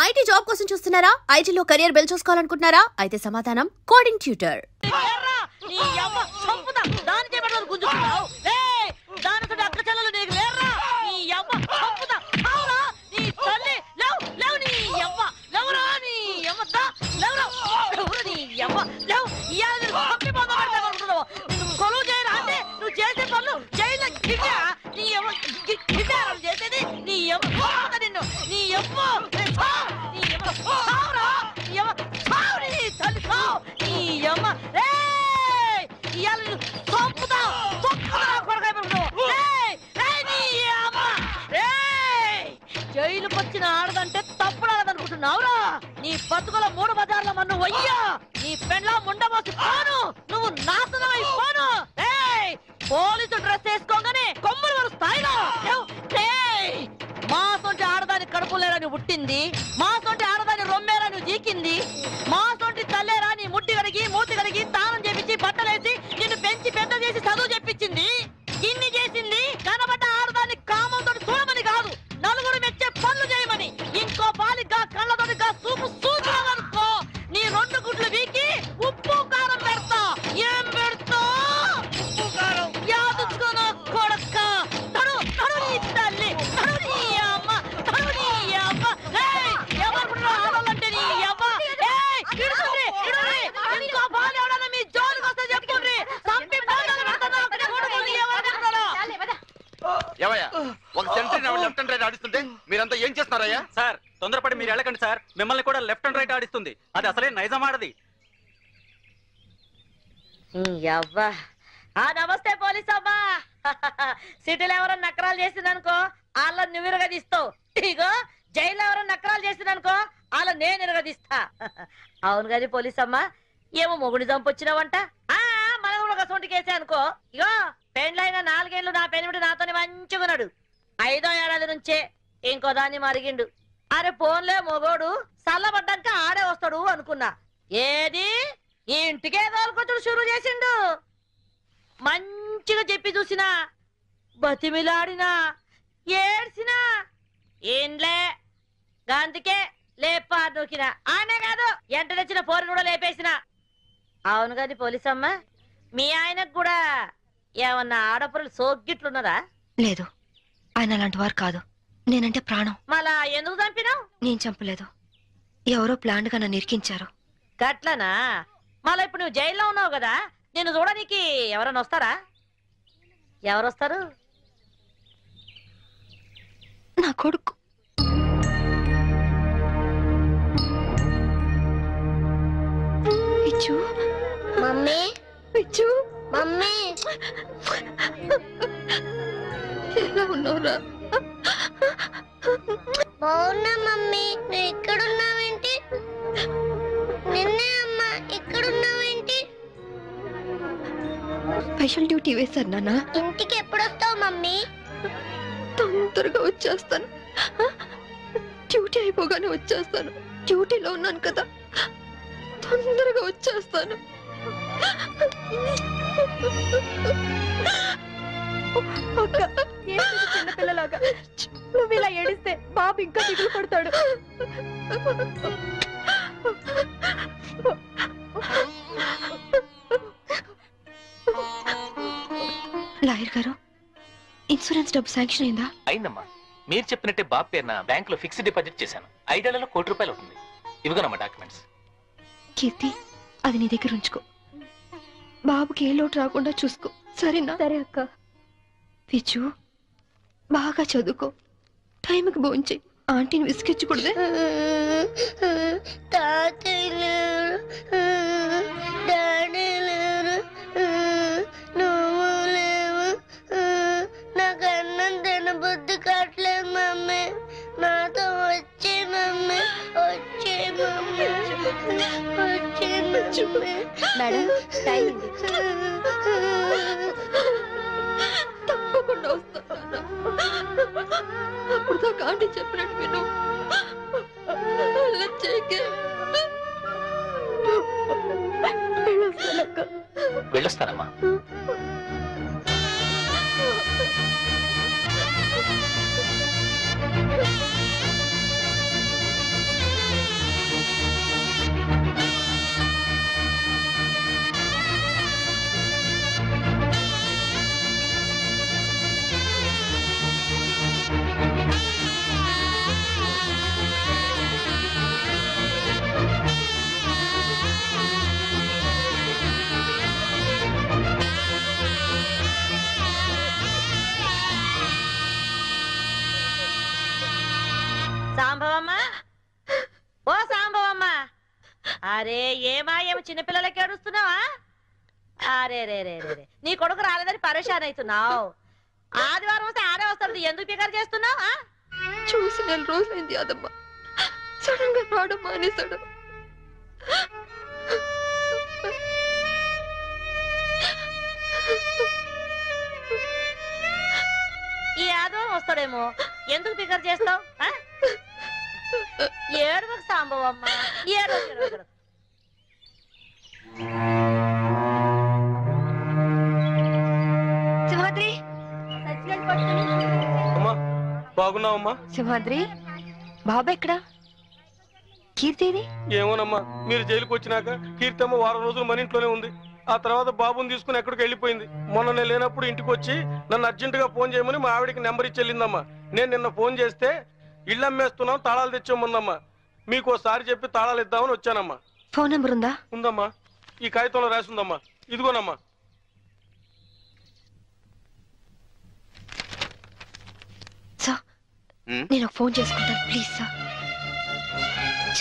IT job కోసం చూస్తున్నారా? ఐటీలో కెరియర్ బిల్డ్ చూసుకోవాలనుకుంటున్నారా? అయితే సమాధానం కోడింగ్ ట్యూటర్. జైలుకి వచ్చిన ఆడదంటే తప్పుడు ఆడదనుకుంటున్నావురా? నీ బతుకుల 3 బజార్ల మన్ను వయ్యా, నీ పెండ్లా ముండమోసి పోను, నువ్వు నాశనం అయిపోను. పోలీసు డ్రెస్ వేసుకోగానే కొమ్ములు వారు స్థాయిలో మాసొంటి ఆడదాని కడుపులేరని పుట్టింది, మాసొంటి ఆడదాని రొమ్మేరని జీకింది, మాసొంటి తల్లేరా నీ ముట్టి కడిగి మూతి కడిగి తానం చేపించి బట్టలేసి నిన్ను పెంచి పెద్ద చేసి చదువు చెప్పించింది. ఇన్ని చేసింది కనబడ్డ ఆడదాన్ని కామంతో చూడమని కాదు, నలుగురు మెచ్చే పనులు చేయమని. ఇంకో బాలిగా కళ్ళతోటిగా చూపు చూసావనుకో నీ 2 గుడ్లు వీకి ఉప్పు కారం పెడతా. ఏం పెడతా? ఉప్పు కారం యాదుచ్చుకోను కొడక్క. తడు తడు నీ తల్లి, తడు నీ అమ్మ, తడు నీ అమ్మ. ఎవరు ఆడాలంటే నీ అమ్మ. ఇంకో బాలి ఎవడన్నా మీ జోలికి వస్తే చెప్పుకుండ్రి. సంపి బాధలు పెడతాను. ఒక సెంట్రీ లెఫ్ట్ అండ్ రైట్ ఆడిస్తుంటే మీరంతా ఏం చేస్తున్నారయ్యా? సార్ తొందరపడి మీరు వెళ్ళకండి సార్, మిమ్మల్ని కూడా లెఫ్ట్ అండ్ రైట్ ఆడిస్తుంది. అది అసలే నైజం ఆడది. నమస్తే పోలీస్ అమ్మా. సిటీలో ఎవరైనా నకరాలు చేసిందనుకో వాళ్ళ నువ్వు ఇరగదీస్తావు. ఇగో జైల్లో ఎవరైనా నకరాలు చేసిందనుకో వాళ్ళ నేను ఇరగదీస్తా. అవును గాని పోలీస్ అమ్మా, ఏమో మొగుడి చంపొచ్చినావంట. మనం కూడా ఒక సొంటి కేసే అనుకో. ఇగో పెండ్లైన 4 ఏళ్ళు నా పెనిమిటి నాతోనే మంచిగున్నాడు. 5వ ఏడాది నుంచే ఇంకో దాన్ని మరిగిండు. అరే పోన్లే మొగోడు చల్లబడ్డాక ఆడే వస్తాడు అనుకున్నా. ఏది ఈ ఇంటికే తోలుకొచ్చుడు షురూ చేసిండు. మంచిగా చెప్పి చూసినా, బతిమిలాడినా, ఏడ్చినా ఏంలే అందుకే లేపా నూకినా. ఆనే కాదు ఎంట తెచ్చిన పోరిని కూడా లేపేసిన. అవును కాదు పోలీస్ అమ్మ, మీ ఆయనకు కూడా ఏమన్నా ఆడపురలు సోగ్గిట్లున్నదా? లేదు, ఆయన అలాంటి వారు కాదు. నేనంటే ప్రాణం. మళ్ళా ఎందుకు చంపినావు? నేను చంపలేదు, ఎవరో ప్లాన్ గా నన్ను ఇరికించారు. గట్లనా? మళ్ళా ఇప్పుడు నువ్వు జైల్లో ఉన్నావు కదా, నేను చూడడానికి ఎవరన్నా వస్తారా? ఎవరొస్తారు? నా కొడుకు. పిచ్చు మమ్మీ, పిచ్చు మమ్మీ ఎలా ఉన్నావురా? బాగున్నా మమ్మీ. నువ్వు ఇక్కడున్నావేంటి? నిన్నే అమ్మా, ఇక్కడున్నావేంటి? స్పెషల్ డ్యూటీ వేశారు నాన్న. ఇంటికి ఎప్పుడొస్తావు మమ్మీ? తొందరగా వచ్చేస్తాను. డ్యూటీ అయిపోగానే వచ్చేస్తాను. డ్యూటీలో ఉన్నాను కదా, తొందరగా వచ్చేస్తాను. చిన్నపిల్లలాగా నువ్వు ఇలా ఏడిస్తే బాబు ఇంకా దిగులు పడతాడు. లాయర్ గారు, ఇన్సూరెన్స్ డబ్బు శాంక్షన్ అయిందా? అయిందమ్మా. మీరు చెప్పినట్టే బాబు పేరున బ్యాంక్ లో ఫిక్స్డ్ డిపాజిట్ చేశాను. 5 ఏళ్లలో ₹1 కోటి అవుతుంది. ఇవిగోనమ్మా డాక్యుమెంట్స్. కీర్తి, అది నీ దగ్గర ఉంచుకో. బాబుకి ఏ లోటు రాకుండా చూసుకో, సరేనా? సరే అక్క. పిచ్చు, బాగా చదువుకో, టైంకి భోంచేయి. ఆంటీని విసిగించకూడదే. తాతయ్య లేరు, డాడీ లేరు, నువ్వు లేవు. నాకు అన్నం తినబుద్ధి కావట్లేదు మమ్మీ. నాతో వచ్చే మమ్మీ, వచ్చే మమ్మీ, వచ్చే మమ్మీ. మేడం, టైం ఉంది. తప్పకుండా వస్తాను. అప్పుడు దాకా ఆంటీ చెప్పినట్టు విను. అలా చేయకే. వెళ్ళొస్తానమ్మా. అరే ఏమా ఏమో చిన్నపిల్లలకి ఏడుస్తున్నావా? అరే రే రే రే నీ కొడుకు రాలేదని పరేషాన్ అవుతున్నావు. ఆదివారం వస్తే ఆడే వస్తాడు, ఎందుకు ఫికర్ చేస్తున్నావు? చూసి 4 రోజులైంది అదమ్మా, సడన్ గా రావడం మానేశాడు. ఈ ఆదివారం వస్తాడేమో, ఎందుకు ఫికర్ చేస్తావు? ఏడువకు సాంబవమ్మ, ఏడు. సింహాద్రి, బాగున్నావమ్మా? సింహాద్రి, బాబా ఎక్కడా? కీర్తిది ఏమోనమ్మా, మీరు జైలుకి వచ్చినాక కీర్తమ్మ వారం రోజులు మన ఇంట్లోనే ఉంది. ఆ తర్వాత బాబుని తీసుకుని ఎక్కడికి వెళ్ళిపోయింది. మొన్న నేను లేనప్పుడు ఇంటికి వచ్చి నన్ను అర్జెంట్ గా ఫోన్ చేయమని మా ఆవిడికి నెంబర్ ఇచ్చి వెళ్ళిందమ్మా. నేను నిన్న ఫోన్ చేస్తే ఇల్లు అమ్మేస్తున్నాం, తాళాలు తెచ్చాముందమ్మా. మీకు ఒకసారి చెప్పి తాళాలు ఇద్దామని వచ్చానమ్మా. ఫోన్ నెంబర్ ఉందా? ఉందమ్మా, ఈ కాగితంలో రాసి ఉందమ్మా, ఇదిగోనమ్మా. సార్, నేను ఫోన్ చేసుకుంటాను ప్లీజ్ సార్,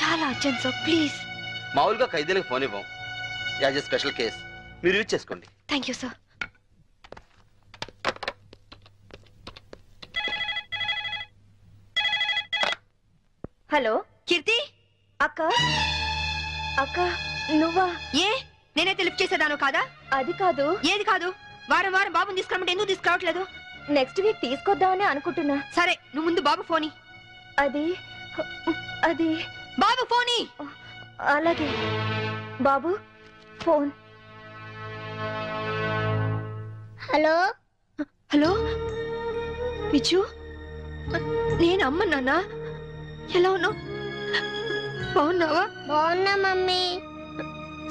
చాలా అర్జెంట్ సార్, ప్లీజ్. మామూలుగా ఖైదీలకు ఫోన్ ఇవ్వం, యాజ్ ఎ స్పెషల్ కేస్ మీరు యూజ్ చేసుకోండి. Thank you sir. హలో కీర్తి అక్క. అక్క నువ్వా? ఏ నేనైతే లిఫ్ట్ చేసేదాను కాదా? అది కాదు. ఏది కాదు? వారం వారం బాబుని తీసుకురమ్మంటే ఎందుకు తీసుకురావట్లేదు? నెక్స్ట్ వీక్ తీసుకొద్దామని అనుకుంటున్నా. సరే నువ్వు ముందు బాబు ఫోని. అది అది బాబు ఫోని. అలాగే బాబు ఫోన్. హలో హలో విజు, నేను అమ్మ. నాన్న ఎలా ఉన్నావు? బాగున్నావా? బాగున్నా మమ్మీ.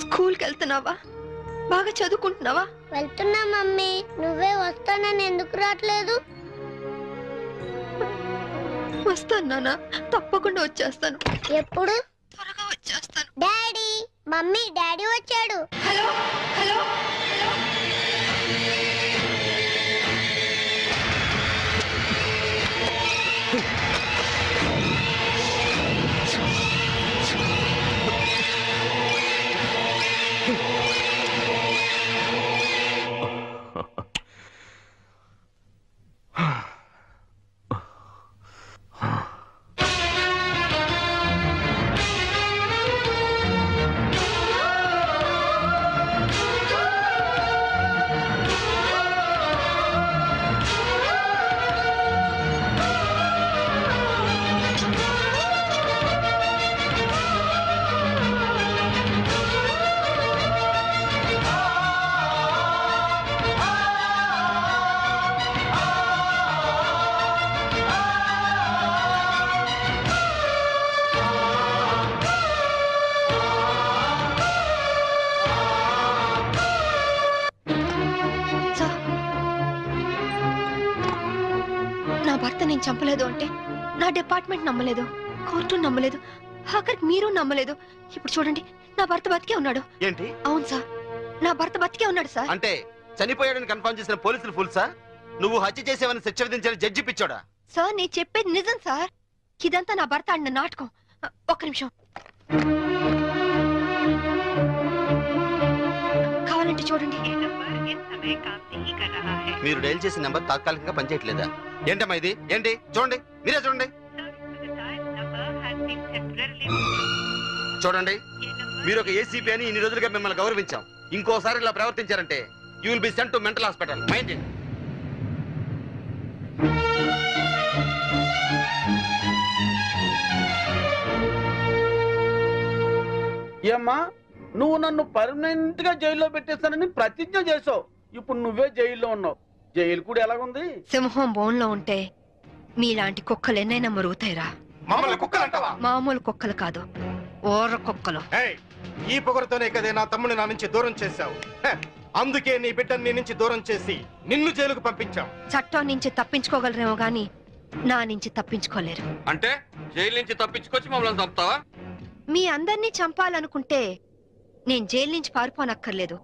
స్కూల్కి వెళ్తున్నావా? బాగా చదువుకుంటున్నావా? వెళ్తున్నా మమ్మీ. నువ్వే వస్తానని ఎందుకు రావట్లేదు? వస్తాను నాన్న, తప్పకుండా వచ్చేస్తాను. ఎప్పుడు? త్వరగా వచ్చేస్తాను. డాడీ, మమ్మీ, డాడీ వచ్చాడు. హలో హలో నేను చంపలేదు అంటే నా డిపార్ట్మెంట్ నమ్మలేదు, కోర్టు నమ్మలేదు, ఆఖరికి మీరు నమ్మలేదు. ఇప్పుడు చూడండి, నా భర్త బతికే ఉన్నాడు. ఏంటి? అవును సార్, నా భర్త బతికే ఉన్నాడు సార్. అంటే చనిపోయాడని కన్ఫర్మ్ చేసిన పోలీసులు ఫుల్ సార్? నువ్వు హత్య చేసేవని శిక్ష విధించిన జడ్జి పిచ్చోడా? సార్ నేను చెప్పేది నిజం సార్, ఇదంతా నా భర్త ఆడిన నాటకం. ఒక్క నిమిషం, కావాలంటే చూడండి. మీరు డైల్ చేసిన నెంబర్ తాత్కాలికంగా పనిచేయట్లేదా? ఏంటమ్మా ఇది? ఏంటి? చూడండి, మీరే చూడండి. చూడండి, మీరు ఒక ఏసీపీ అని ఇన్ని రోజులుగా మిమ్మల్ని గౌరవించాం. ఇంకోసారి ఇలా ప్రవర్తించారంటే you will be sent to mental hospital. Mind it. ఏమ్మా, నువ్వు నన్ను పర్మనెంట్ గా జైల్లో పెట్టేస్తానని ప్రతిజ్ఞ చేసావు. ఇప్పుడు నువ్వే జైల్లో ఉన్నావు. జైలు కూడా ఎలాగుంది? సింహం బోన్లో ఉంటే మీలాంటి కుక్కలు ఎన్నైనా మరుగుతాయిరా. మామూలు కుక్కలు కాదు, ఓర్ర కుక్కలు. ఈ పొగరుతోనే కదే నా తమ్ముని నా నుంచి దూరం చేశావు. అందుకే నీ బిడ్డని నీ నుంచి దూరం చేసి నిన్ను జైలుకు పంపించాం. చట్టం నుంచి తప్పించుకోగలరేమో గాని నా నుంచి తప్పించుకోలేరు. అంటే జైలు నుంచి తప్పించుకొచ్చి మమ్మల్ని చంపుతావా? మీ అందరినీ చంపాలనుకుంటే నేను జైలు నుంచి పారిపోనక్కర్లేదు.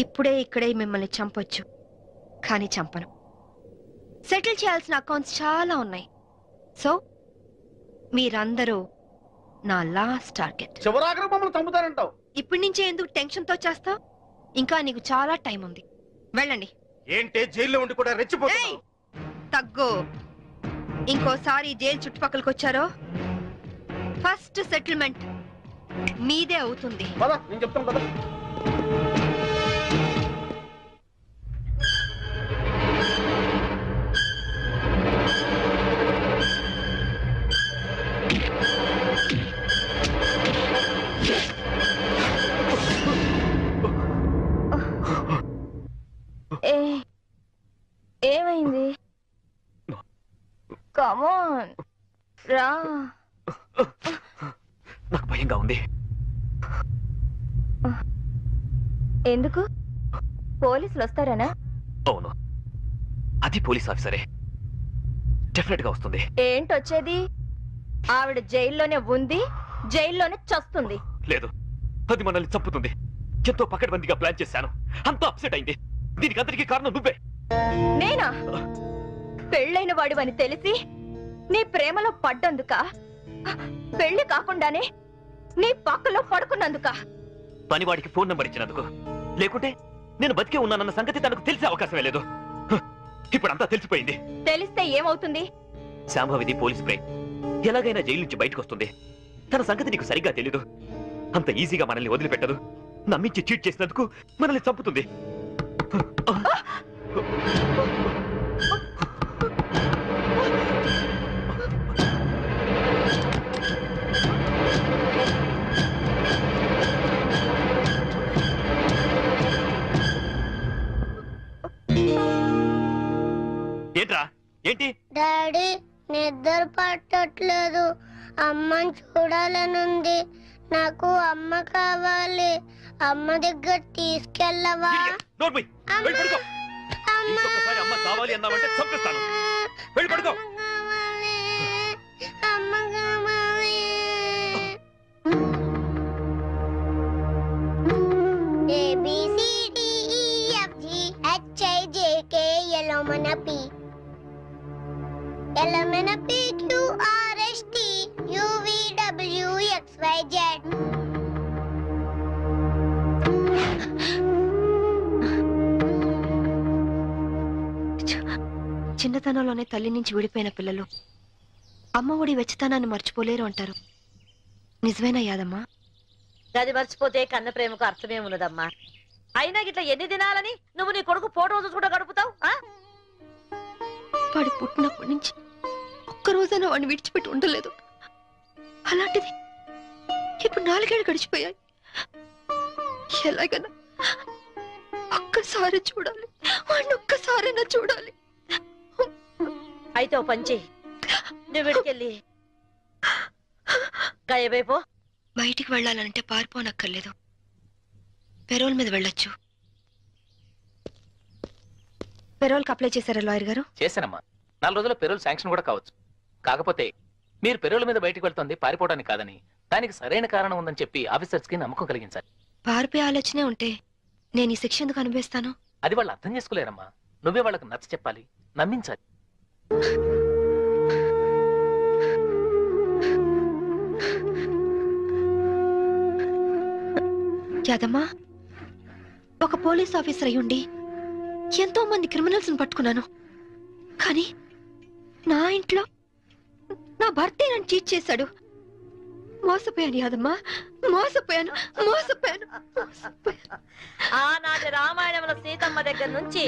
ఇప్పుడే ఇక్కడే మిమ్మల్ని చంపొచ్చు, కానీ చంపను. సెటిల్ చేయాల్సిన అకౌంట్స్ చాలా ఉన్నాయి. సో మీరందరూ నా లాస్ట్ టార్గెట్. చివరాఖరి మమ్మల్ని చంపుతారంటావు. ఇప్పటి నుంచే ఎందుకు టెన్షన్ తో చేస్తావు? ఇంకా నీకు చాలా టైం ఉంది. వెళ్ళండి. ఏంటే జైల్లో ఉండి కూడా రెచ్చిపోతున్నావు? తగ్గు. ఇంకోసారి జైలు చుట్టుపక్కలకి వచ్చారో ఫస్ట్ సెటిల్మెంట్ మీదే అవుతుంది. పద, నేను చెప్తాను కదా. ఏమైంది? కమాన్ రా. నాకు భయంగా ఉంది. ఎందుకు? పోలీసులు వస్తారనా? అవును, అది పోలీస్ ఆఫీసరే. డెఫినెట్ గా వస్తుంది. ఏంటొచ్చేది? ఆవిడ జైల్లోనే ఉంది, జైల్లోనే చస్తుంది. లేదు, అది మనల్ని చంపుతుంది. ఎంతో పకడ్బందీగా ప్లాన్ చేశాను. అంతా అప్సెట్ అయింది. దీనికి అందరికీ కారణం నువ్వే. నేనా? పెళ్ళైన వాడివని తెలిసి నీ ప్రేమలో పడ్డందుక? పెళ్లి కాకుండానే నీ పక్కలో పడుకున్నందుక? పనివాడికి ఫోన్ నంబర్ ఇచ్చినందుకు. లేకుంటే నేను బతికే ఉన్నానన్న సంగతి తనకు తెలిసే అవకాశమే లేదు. ఇప్పుడంతా తెలిసిపోయింది. తెలిస్తే ఏమవుతుంది? శాంభవిది పోలీస్ బ్రేక్. ఎలాగైనా జైలు నుంచి బయటకు వస్తుంది. తన సంగతి నీకు సరిగ్గా తెలీదు. అంత ఈజీగా మనల్ని వదిలిపెట్టదు. నమ్మించి చీట్ చేసినందుకు మనల్ని చంపుతుంది. ఏంట్రా? ఏంటి? డాడీ నిద్ర పట్టట్లేదు. అమ్మని చూడాలనుంది. నాకు అమ్మ కావాలి. అమ్మ దగ్గర తీసుకెళ్ళవా? ఇంకొకసారి అమ్మ కావాలి అన్నావంటే చంపేస్తాను. వెళ్ళి పడుకో. అమ్మ కావాలి. ABCDEFGHIJKLMNP LMNPQRST UVWXYZ. చిన్నతనంలోనే తల్లి నుంచి విడిపోయిన పిల్లలు అమ్మ ఒడి వెచ్చతనాన్ని మర్చిపోలేరు అంటారు. నిజమేనా యాదమ్మా? గది మర్చిపోతే కన్న ప్రేమకు అర్థమే ఉన్నదమ్మా. అయినా గిట్లా ఎన్ని దినాలని నువ్వు నీ కొడుకు ఫోటో చూసుకుంటూ గడుపుతావు? వాడు పుట్టినప్పటి నుంచి ఒక్కరోజైనా వాడిని విడిచిపెట్టి ఉండలేదు. అలాంటిది ఇప్పుడు 4 ఏళ్ళు గడిచిపోయాయి. ఎలాగైనా ఒక్కసారి చూడాలి, వాడిని ఒక్కసారైనా చూడాలి. అయితే ఓ పంచి, నువ్వు విడికెళ్ళి గాయబైపో. బయటికి వెళ్ళాలంటే పారిపోనక్కర్లేదు. పెరోల్ మీద వెళ్ళొచ్చు. పెరోల్కి అప్లై చేశారా లాయర్ గారు? చేశానమ్మా. 4 రోజుల్లో పెరోల్ శాంక్షన్ కూడా కావచ్చు. కాకపోతే మీరు పెరోల్ మీద బయటకు వెళ్తుంది పారిపోవడానికి కాదని, దానికి సరైన కారణం ఉందని చెప్పి ఆఫీసర్స్ కి నమ్మకం కలిగించాలి. పారిపోయే ఆలోచనే ఉంటే నేను ఈ శిక్ష ఎందుకు అనుభవిస్తాను? అది వాళ్ళు అర్థం చేసుకోలేరమ్మా. నువ్వే వాళ్ళకి నచ్చ చెప్పాలి, నమ్మించాలి. యాదమ్మా, ఒక పోలీస్ ఆఫీసర్ అయ్యుండి ఎంతో మంది క్రిమినల్స్ ని పట్టుకున్నాను. కానీ నా ఇంట్లో నా భర్తే నన్ను చీట్ చేశాడు. మోసపోయాను యాదమ్మా, మోసపోయాను. ఆనాటి రామాయణంలో సీతమ్మ దగ్గర నుంచి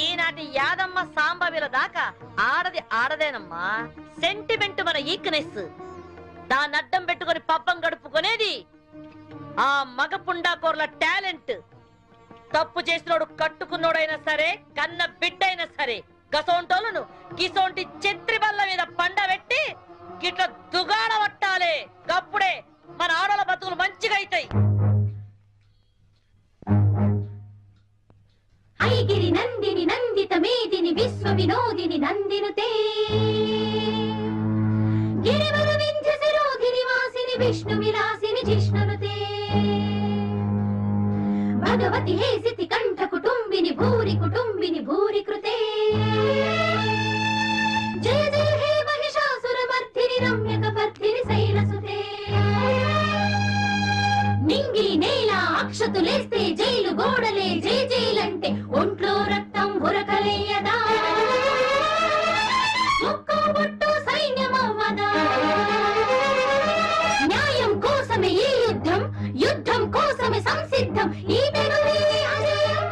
ఈనాటి యాదమ్మ సాంబవిల దాకా ఆడది ఆడదేనమ్మా. సెంటిమెంట్ మన ఈక్నెస్. దాన్ని అడ్డం పెట్టుకుని పబ్బం గడుపుకునేది ఆ మగ పుండాకోర్ల టాలెంట్. తప్పు చేసినోడు కట్టుకున్నోడైనా సరే, కన్న బిడ్డైనా సరే, గసోంటోలను గిసోంటి చెత్రి బల్ల మీద పండబెట్టి గిట్ల దుగాడ పట్టాలే. గప్పుడే మన ఆడల బతుకులు మంచిగా అవుతాయి. ఐగిరి నందిని నందిత మేదిని విశ్వ వినోదిని నందినుతే గిరివర వింధ్య శిరోధిని వాసిని విష్ణు విలాసిని జిష్ణునుతే భగవతి హేసితి కంఠ కుటుంబిని భూరి భూరి కృతే జయ జయ హే మహిషాసుర మర్ధిని రమ్యక పర్ధిని శైలసుతే అక్షతులేస్తే జైలు గోడలే జై జైలంటే ఒంట్లో రక్తం ఉరకలేయదా ఒక్కో బొట్టు సైన్యమవ్వదా న్యాయం కోసమే ఈ యుద్ధం యుద్ధం కోసమే సంసిద్ధం ఈ తెగువే అజయం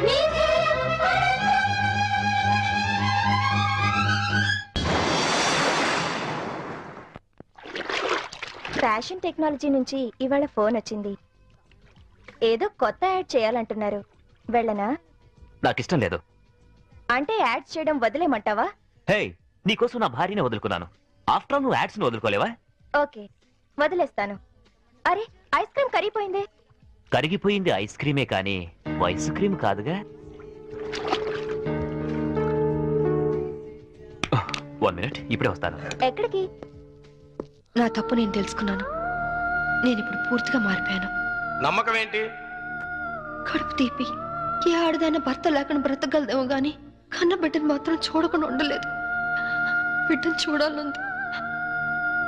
నీ ధ్యేయం ఫ్యాషన్ టెక్నాలజీ నుంచి ఇవాళ ఫోన్ వచ్చింది. ఏదో కొత్త యాడ్ చేయాలంటున్నారు. వెళ్ళనా? నాకిష్టం లేదు. అంటే యాడ్ చేయడం వదిలేమంటావా? హే, నీకోసం నా భార్యనే వదులుకున్నాను. ఆఫ్టర్ నువ్వు యాడ్స్ ని వదులుకోలేవా? ఓకే, వదిలేస్తాను. అరే, ఐస్ క్రీమ్ కరిగిపోయింది. కరిగిపోయింది ఐస్ క్రీమే కానీ ఐస్ క్రీమ్ కాదుగా. 1 minute, ఇప్పుడే వస్తాను. ఎక్కడికి? నా తప్పు నేను తెలుసుకున్నాను. నేను ఇప్పుడు పూర్తిగా మారిపోయాను. నమ్మకం ఏంటి? కడుపు తీపి ఏ ఆడదైనా భర్త లేకుండా బ్రతకగలదేమో గాని కన్న బిడ్డను మాత్రం చూడకుండా ఉండలేదు. బిడ్డను చూడాలంది.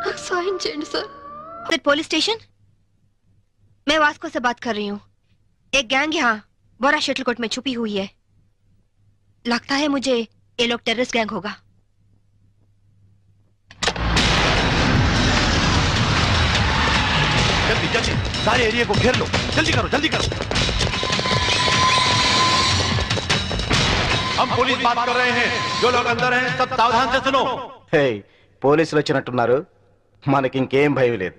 నాకు సాయం చేయండి సార్. Police station? मैं वास्को से बात कर रही हूँ. एक गैंग यहाँ बोरा शटलकोट में छुपी हुई है. लगता है मुझे ये लोग टेररिस्ट गैंग होगा. जल्दी जल्दी सारे एरिया को घेर लो. जल्दी करो जल्दी करो. हम पुलिस बात कर रहे हैं. जो लोग अंदर हैं सब सावधान से सुनो. హే, పోలీసులు వచ్చినట్టున్నారు. మనకి ఇంకేం భయం లేదు.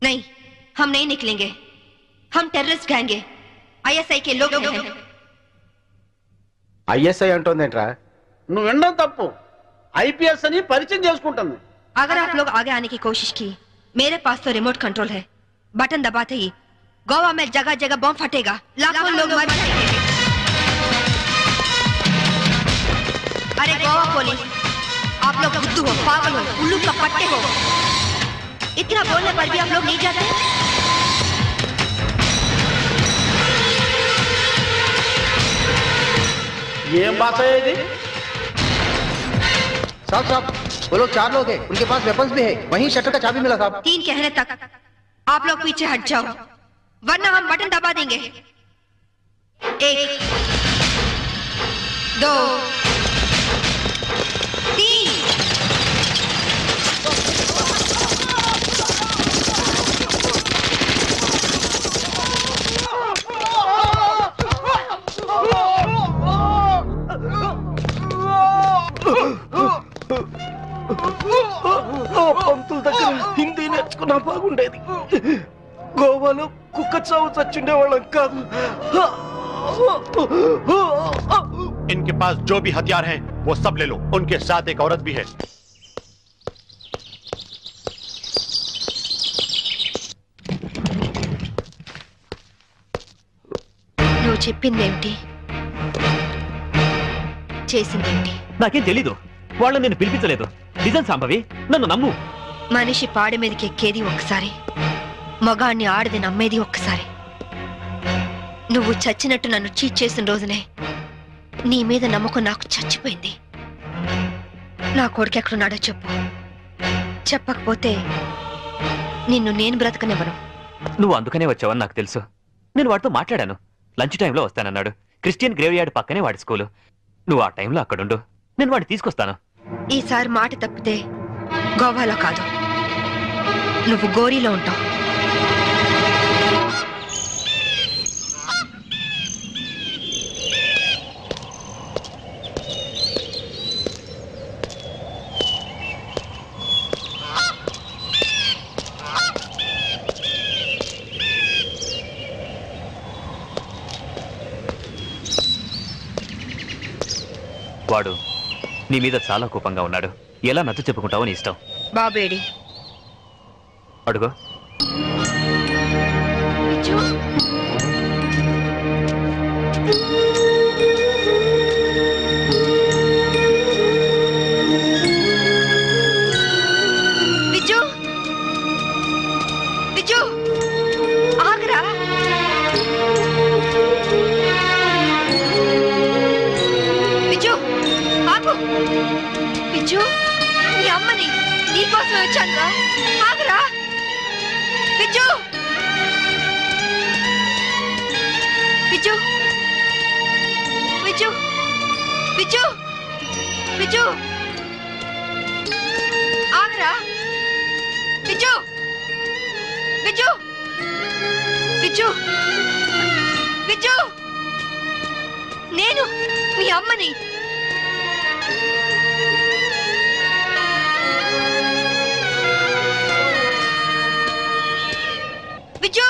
नहीं, हम नहीं निकलेंगे. हम टेररिस्ट गैंग है. ISI के लोग हैं. ఐఎస్ఐ అంటోందేంట్రా? నువ్వు వినడం తప్పు. ఐపీఎస్ అని పరిచయం చేసుకుంటుంది. अगर आप लोग आगे आने की कोशिश की, मेरे पास तो रिमोट कंट्रोल है. बटन दबाते ही गोवा में जगह जगह बम फटेगा. लाखों लोग मर जाएंगे. अरे गोवा पुलिस, आप लोग बुद्धू हो, पागल हो, उल्लू का पट्टे हो. इतना बोलने पर भी आप लोग नहीं जाते. ఏం భాష ఇది? साहब साहब, वो लोग 4 लोग हैं. उनके पास वेपन्स भी है. वहीं शटर का चाबी मिला साहब. 3 कहने तक आप लोग पीछे हट जाओ, वरना हम बटन दबा देंगे. 1 2 3. పంతుల దగ్గర హిందీ నేర్చుకున్నా బాగుండేది. గోవాలో కుక్క చావు చచ్చుండే వాళ్ళం కాదు. इनके पास जो भी हथियार हैं वो सब ले लो. उनके साथ एक औरत भी है. నువ్వు చెప్పిందేమిటి, చేసిందేమిటి? నాకేం తెలీదు. వాళ్ళని నేను పిలిపించలేదు. నిజం సంభవి, నన్ను నమ్ము. మనిషి పాడి మీదకి ఎక్కేది ఒక్కసారి, మగాన్ని ఆడది నమ్మేది ఒక్కసారి. నువ్వు చచ్చినట్టు నన్ను చీట్ చేసిన రోజునే నీ మీద నమ్మకం నాకు చచ్చిపోయింది. నా కొడుకు ఎక్కడున్నాడో చెప్పు. చెప్పకపోతే నిన్ను నేను బ్రతకనివ్వను. నువ్వు అందుకనే వచ్చావని నాకు తెలుసు. నేను వాడితో మాట్లాడాను. లంచ్ టైంలో వస్తానన్నాడు. క్రిస్టియన్ గ్రేవ్ యార్డ్ పక్కనే వాడి స్కూలు. నువ్వు ఆ టైంలో అక్కడుండు, నేను వాడిని తీసుకొస్తాను. ఈసారి మాట తప్పితే గోవాలో కాదు, నువ్వు గోరీలో ఉంటావు. వాడు నీ మీద చాలా కోపంగా ఉన్నాడు. ఎలా నచ్చ చెప్పుకుంటావో నీ ఇష్టం. బాబేడి అడుగు. విజు, విజు ఆగరా. విజు ఆగు. విజు, నీ అమ్మని నీకోసమే వచ్చాను రా. ఆగరా. విజు విజు విజు విజు విజు ఆగరా విజు విజు విజు విజు నేను మీ అమ్మని విజు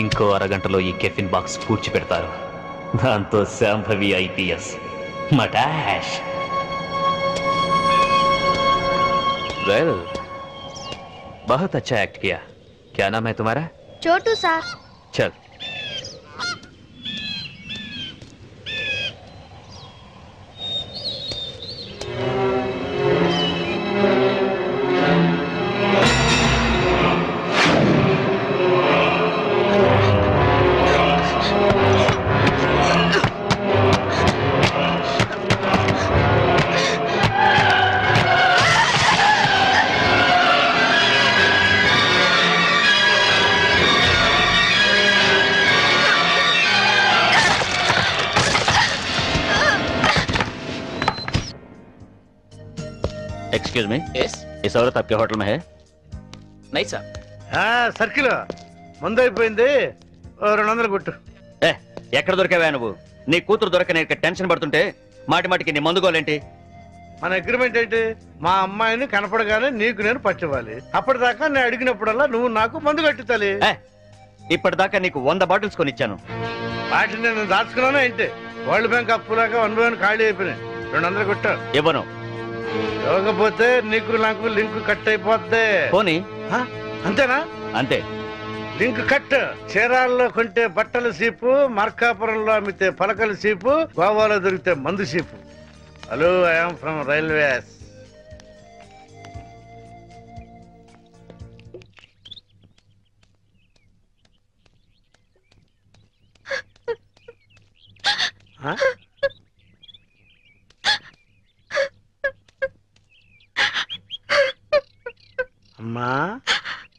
ఇంకో అరగంటలో ఈ కెఫిన్ బాక్స్ పూడ్చిపెడతారు. దాంతో శాంభవి IPS మటాష్. वेल बहुत अच्छा एक्ट किया. क्या नाम है तुम्हारा? छोटू सर. चल. Excuse me. यस. इस औरत आपके होटल में है? नहीं साहब. సర్కిల్ మందు అయిపోయింది, 200 కొట్టు. ఎక్కడ దొరికావా నువ్వు? నీ కూతురు దొరకని టెన్షన్ పడుతుంటే మాటి మాటికి నీ మందుగోలేంటి? మన అగ్రిమెంట్ ఏంటి? మా అమ్మాయిని కనపడగానే నీకు నేను పట్టివ్వాలి. అప్పటిదాకా నేను అడిగినప్పుడల్లా నువ్వు నాకు మందు కట్టించాలి. ఇప్పటిదాకా నీకు 100 బాటిల్స్ కొనిచ్చాను. వాటిని నేను దాచుకున్నాను ఏంటి? వరల్డ్ బ్యాంక్ అప్పులాగా 1 by 1 ఖాళీ అయిపోయినాయి. 200 కొట్టు. ఇవ్వను. ఇవ్వకపోతే నీకు నాకు లింక్ కట్ అయిపోద్ది. పోనీ. అంతేనా? అంతే. Link cut. చీరాల్లో కొంటే బట్టల సీపు, మార్కాపురంలో అమ్మితే పలకల సీపు, గోవాలో దొరికితే మందు cheap. Hello, I'm from railways. అమ్మా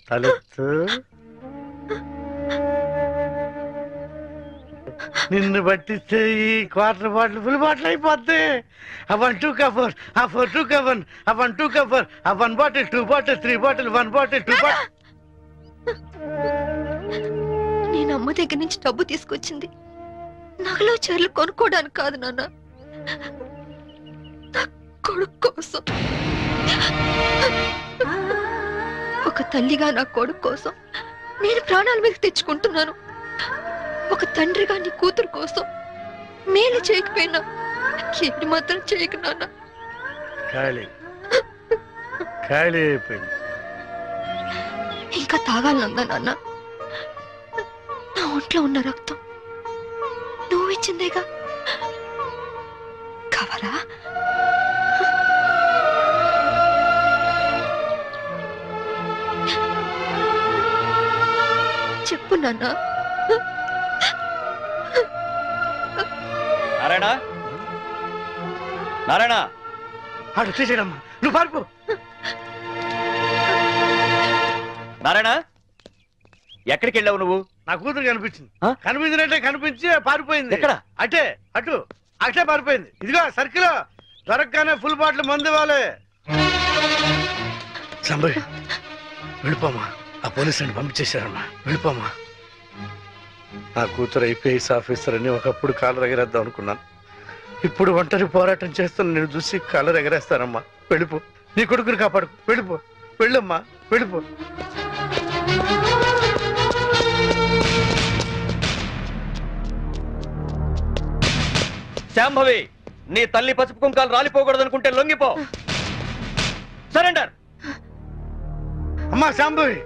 తలెత్తు. నిన్ను పట్టిస్తే ఈ క్వార్టర్ బాటిల్ ఫుల్ బాటిల్ అయిపోద్ది. ఆ 1 2 కవర్, ఆ 4 2 కవర్, ఆ 1 2 కవర్, ఆ 1 bottle 2 bottle 3 bottle 1 bottle 2 bottle. నేను అమ్మ దగ్గర నుంచి డబ్బు తీసుకొచ్చింది నగలు చీరలు కొనుక్కోవడానికి కాదు నాన్న, నా కొడుకు కోసం. ఒక తల్లిగా నా కొడుకు కోసం నేను ప్రాణాల మీద తెచ్చుకుంటున్నాను. ఒక తండ్రిగా నీ కూతురు కోసం మేలు చేయకపోయినా ఏడు మాత్రం చేయకు నాన్న. ఖాళీ ఖాళీ అయిపోయింది. ఇంకా తాగాలనుందా నాన్న? నా ఒంట్లో ఉన్న రక్తం నువ్వు ఇచ్చిందేగా, కావాలా? చెప్పు నాన్న. నారాయణ, నారాయణ, అడు తీసేయడమ్మా, నువ్వు పారిపో. నారాయణ, ఎక్కడికి వెళ్ళావు నువ్వు? నా కూతురు కనిపించింది. కనిపించినట్టే కనిపించి పారిపోయింది. ఎక్కడ? అటే అటు అటే పారిపోయింది. ఇదిగో సర్కిల్ దొరకగానే ఫుల్ బాటిల్ మందు ఇవ్వాలి. సంబరి వెళ్ళిపోమా, ఆ పోలీసులను పంపించేశారమ్మా, వెళ్ళిపోమా. నా కూతురు IPS ఆఫీసర్ అని ఒకప్పుడు కాలర్ ఎగరేద్దాం అనుకున్నాను. ఇప్పుడు ఒంటరి పోరాటం చేస్తున్న నేను చూసి కాలర్ ఎగరేస్తానమ్మా. వెళ్ళిపో, నీ కొడుకుని కాపాడు. వెళ్ళిపో వెళ్ళమ్మా, వెళ్ళిపో. శాంభవి, నీ తల్లి పసుపు కుంకాలు రాలిపోకూడదనుకుంటే లొంగిపో. సరెండర్. అమ్మా శాంభవి,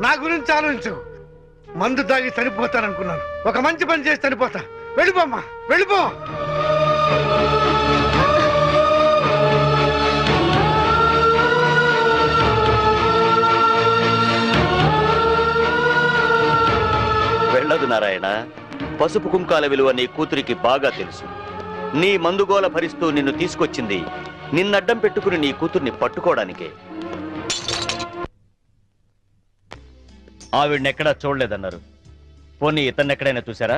నా గురించి ఆలోచించు. మందు తాగి చనిపోతాననుకున్నాను, ఒక మంచి పని చేసి చనిపోతా. వెళ్ళిపోమ్మా, వెళ్ళిపో. వెళ్ళదు నారాయణ. పసుపు కుంకాల విలువ నీ కూతురికి బాగా తెలుసు. నీ మందుగోల భరిస్తూ నిన్ను తీసుకొచ్చింది నిన్నడ్డం పెట్టుకుని నీ కూతుర్ని పట్టుకోవడానికే. ఆవిడనెక్కడా చూడలేదన్నారు. పోనీ ఇతన్నెక్కడైనా చూసారా?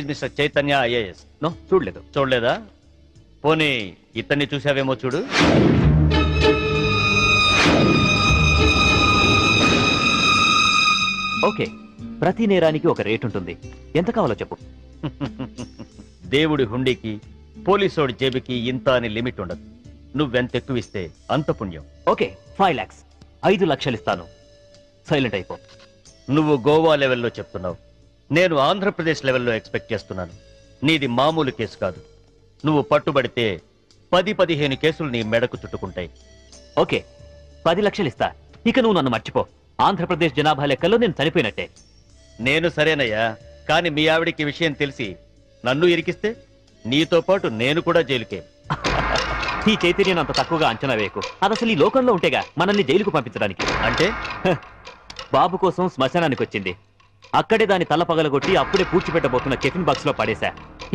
Mister Chaitanya IAS. నో, చూడలేదు. చూడలేదా? పోనీ ఇతన్ని చూసావేమో చూడు. ఓకే, ప్రతి నేరానికి ఒక రేట్ ఉంటుంది. ఎంత కావాలో చెప్పు. దేవుడి హుండీకి పోలీసోడి జేబుకి ఇంత అని లిమిట్ ఉండదు. నువ్వెంత ఎక్కువ ఇస్తే అంత పుణ్యం. Okay, 5 lakhs. 5 లక్షలు ఇస్తాను. సైలెంట్ అయిపో. నువ్వు గోవా లెవెల్లో చెప్తున్నావు, నేను ఆంధ్రప్రదేశ్ లెవెల్లో ఎక్స్పెక్ట్ చేస్తున్నాను. నీది మామూలు కేసు కాదు. నువ్వు పట్టుబడితే 10-15 కేసులు నీ మెడకు చుట్టుకుంటాయి. ఓకే, 10 లక్షలు ఇస్తా. ఇక నువ్వు నన్ను మర్చిపో. ఆంధ్రప్రదేశ్ జనాభా లెక్కల్లో నేను చనిపోయినట్టే. నేను సరేనయ్యా, కానీ మీ ఆవిడికి విషయం తెలిసి నన్ను ఇరికిస్తే నీతో పాటు నేను కూడా జైలుకే. ఈ చైతన్యం అంత తక్కువగా అంచనా వేయకు. అది అసలు ఈ లోకంలో ఉంటేగా మనల్ని జైలుకు పంపించడానికి. అంటే బాబు కోసం శ్మశానానికి వచ్చింది. అక్కడే దాని తల పగలగొట్టి అప్పుడే పూడ్చిపెట్టబోతున్న టిఫిన్ బాక్స్ లో పడేశా.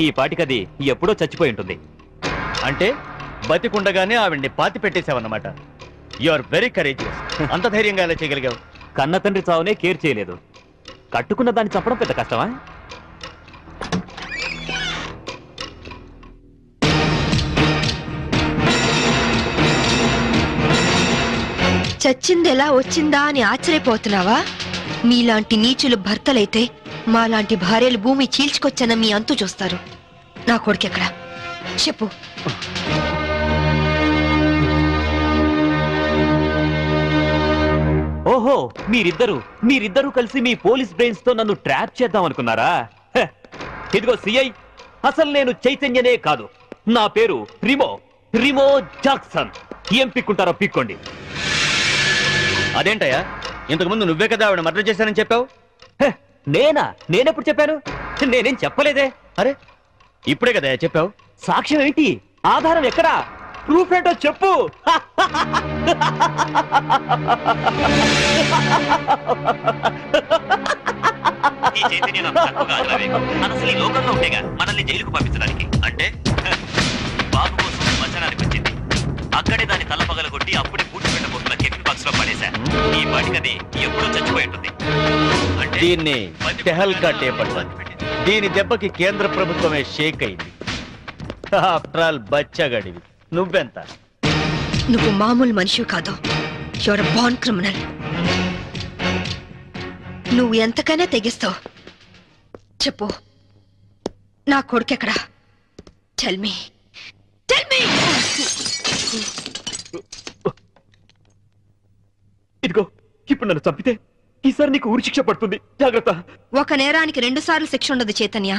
ఈ పాటికది ఎప్పుడో చచ్చిపోయి ఉంటుంది. అంటే బతికుండగానే ఆవిడ్ని పాతి పెట్టేశావన్నమాట. You are very courageous. అంత ధైర్యంగా ఎలా చేయగలిగావు? కన్న తండ్రి చావునే కేర్ చేయలేదు. కట్టుకున్న దాన్ని చంపడం పెద్ద కష్టమా? చచ్చింది ఎలా వచ్చిందా అని ఆశ్చర్యపోతున్నావా? మీలాంటి నీచులు భర్తలైతే మాలాంటి భార్యలు భూమి చీల్చుకొచ్చన్న మీ అంతు చూస్తారు. నా కొడుకెక్కడ చెప్పు. ఓహో, మీరిద్దరూ కలిసి మీ పోలీస్ బ్రెయిన్స్ తో నన్ను ట్రాప్ చేద్దాం అనుకున్నారా? ఇదిగో సిఐ, అసలు నేను చైతన్యనే కాదు. నా పేరు రిమో జాక్సన్. ఏం పిక్కుంటారో పిక్కోండి. అదేంటయ్యా, ఇంతకుముందు నువ్వే కదా ఆవిడ మర్డర్ చేశానని చెప్పావు. నేనెప్పుడు చెప్పాను? నేనేం చెప్పలేదే. అరే, ఇప్పుడే కదా చెప్పావు. సాక్ష్యం ఏంటి? ఆధారం ఎక్కడా? ప్రూఫ్ ఏంటో చెప్పు. ఈ లోకంలో ఉండేగా మనల్ని జైలుకు పంపించడానికి. అంటే బాబు కోసం శ్మశానానికి వచ్చింది. అక్కడే దాని తల పగలగొట్టి అప్పుడే పూడ్చిపెట్టబోతున్న టిఫిన్ బాక్స్ లో పడేశా. ఈ పాటికది ఎప్పుడో చచ్చిపోయి ఉంటుంది. దీన్ని టెహల్కా టేప్ అంటారు. దీని దెబ్బకి కేంద్ర ప్రభుత్వమే షేక్ అయింది. ఆఫ్టర్ ఆల్ బచ్చగాడివి. నువ్వెంత? నువ్వు మామూలు మనిషి కాదు. Your born criminal. నువ్వు ఎంతకైనా తెగిస్తావు. చెప్పు, నా కొడుకెక్కడా? Tell me. ఇదిగో, ఇప్పుడు నన్ను చంపితే ఈసారి నీకు ఉరి శిక్ష పడుతుంది. జాగ్రత్త. ఒక నేరానికి 2 సార్లు శిక్ష ఉండదు Chaitanya.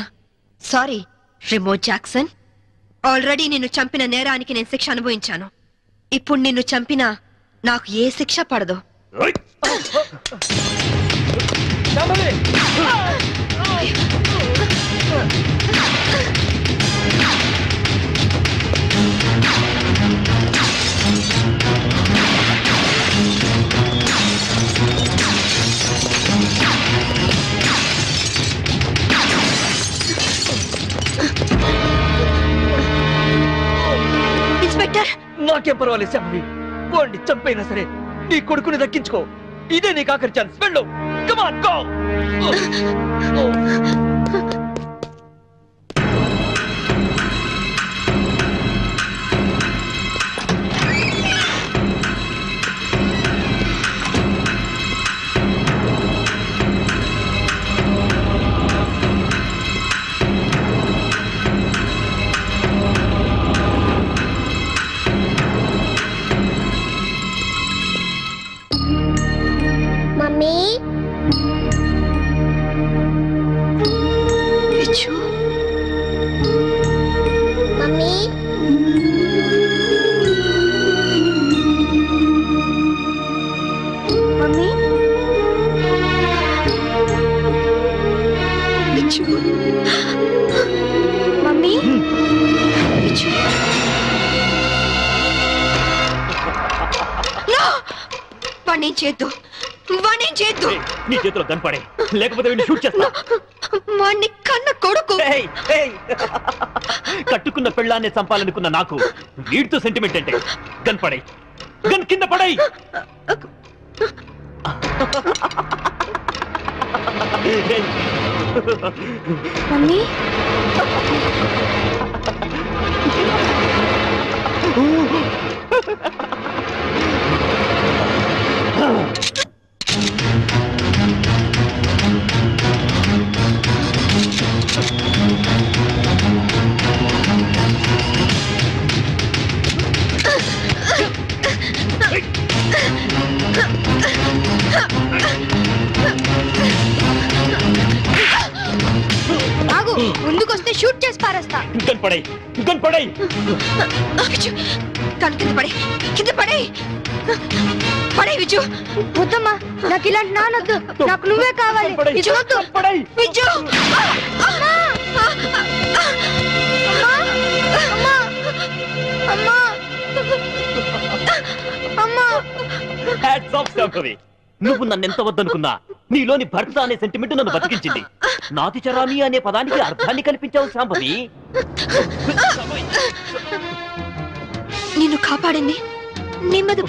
Sorry Remo Jackson. Already నిన్ను చంపిన నేరానికి నేను శిక్ష అనుభవించాను. ఇప్పుడు నిన్ను చంపినా నాకు ఏ శిక్ష పడదు. ఇన్స్పెక్టర్, నాకేం పర్వాలేదు శాంభవి. పోండి, చంపైనా సరే నీ కొడుకుని దక్కించుకో. ఇదే నీకు ఆఖరి ఛాన్స్. వెళ్ళు. Come on, go. వాణ్ణేం చేద్దు, వాణ్ణేం చేద్దు. నీ చేతిలో కనపడే, లేకపోతే వీడిని షూట్ చేస్తా. వాణ్ణి కన్న కొడుకు. కట్టుకున్న పెళ్ళాన్ని చంపాలనుకున్న నాకు వీడితో సెంటిమెంట్ అంటే కనపడే. గన్ కింద పడై. మమ్మీ ఆగు, ముందుకొస్తే షూట్ చేసి పారేస్తా. Gun పడై, gun పడై. కను కింద పడే, కింద పడే, పడే విజు. వద్దమ్మా, నాకు ఇలాంటి నానొద్దు, నాకు నువ్వే కావాలి. విజు వద్దు, విజు. Hats off, Shambhavi. నువ్వు నన్నెంత వద్దనుకున్నా నీలోని భర్త అనే సెంటిమెంట్ నన్ను బతికించింది. నాతిచరామి అనే పదానికి అర్థాన్ని కల్పించావు శాంభవి. నిన్ను కాపాడింది నీ మీద